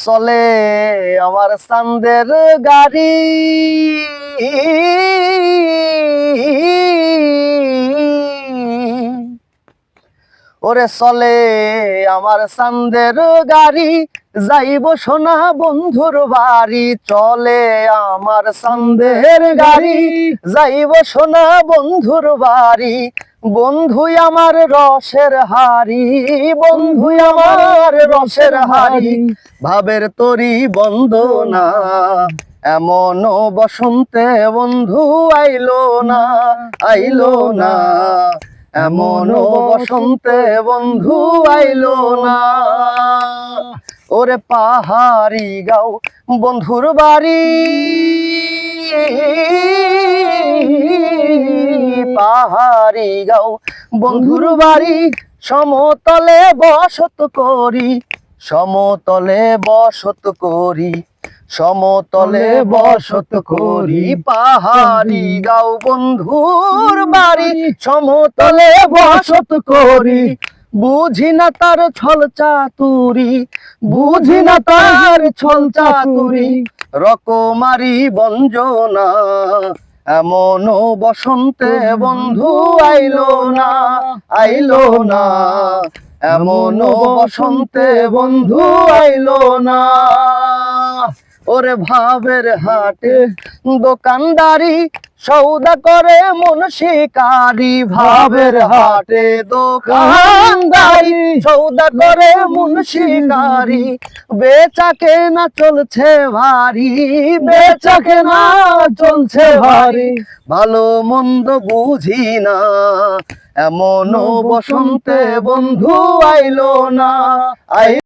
চলে আমার চাঁদের গাড়ি, ওরে চলে আমার চাঁদের গাড়ি, যাইব সোনা বন্ধুর বাড়ি। চলে আমার চাঁদের গাড়ি, যাইব সোনা বন্ধুর বাড়ি। বন্ধু আমার রসের হাড়ি, বন্ধু আমার রসের হাড়ি। ভাবের তরি বন্দনা, এমন বসন্তে বন্ধু আইলো না, আইলো না। এমন বসন্তে বন্ধু আইলো না। ওরে পাহাড়ি গাও বন্ধুর বাড়ি, পাহাড়ি গাও বন্ধুর বাড়ি। সমতলে বসত করি, সমতলে বসত করি, সমতলে বসত করি। পাহাড়ি গাও বন্ধুর বাড়ি, সমতলে বসত করি। বুঝি না তার ছল চাতুরি, বুঝি না তার ছল চাতুরি। রকমারি বঞ্জনা, এমন বসন্তে বন্ধু আইলো না, আইলো না। এমন বসন্তে বন্ধু আইলো না। ওরে ভাবের হাটে দোকানদারি, সৌদা করে মন শিকারি। ভাবের হাটে দোকানদারি, সৌদা করে মন শিকারি। বেচা কেনা চলছে ভারী, বেচা কেনা চলছে ভারী। ভালো মন্দ বুঝি না, এমন বসন্তে বন্ধু আইলো না,